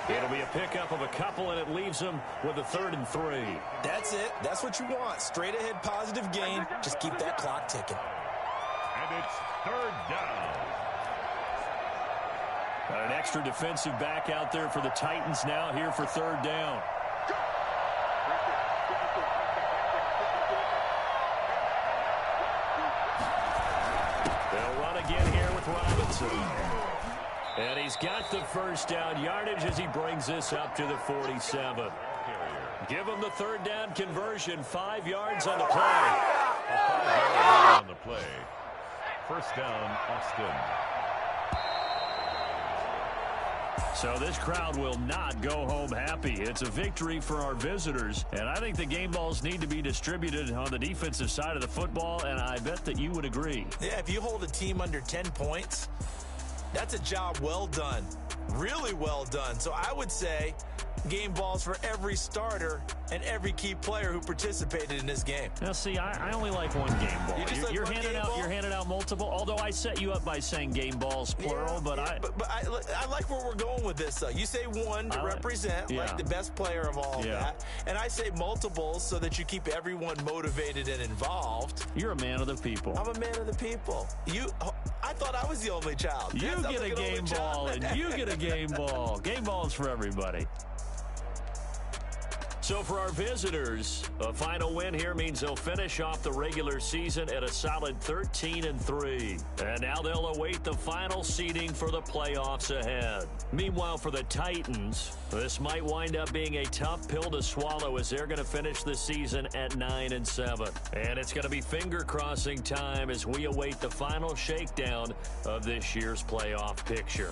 It'll be a pickup of a couple, and it leaves him with a 3rd and 3. That's it. That's what you want. Straight ahead positive gain. Just keep that clock ticking. And it's 3rd down. Got an extra defensive back out there for the Titans now here for 3rd down. They'll run again here with Robinson. And he's got the first down yardage as he brings this up to the 47. Give him the 3rd down conversion. 5 yards on the play. On the play. 1st down, Austin. So this crowd will not go home happy. It's a victory for our visitors. And I think the game balls need to be distributed on the defensive side of the football, and I bet that you would agree. Yeah, if you hold a team under 10 points, that's a job well done. Really well done. So I would say game balls for every starter and every key player who participated in this game. Now, see, I only like one game ball. You're handing out multiple. Although I set you up by saying game balls plural, but I like where we're going with this. You say one to represent like the best player of all of that, and I say multiples so that you keep everyone motivated and involved. You're a man of the people. I'm a man of the people. I thought I was the only child. You get a game ball, and you get a game ball. Game balls for everybody. So for our visitors, a final win here means they'll finish off the regular season at a solid 13 and 3. And now they'll await the final seeding for the playoffs ahead. Meanwhile, for the Titans, this might wind up being a tough pill to swallow as they're going to finish the season at 9 and 7. And it's going to be finger-crossing time as we await the final shakedown of this year's playoff picture.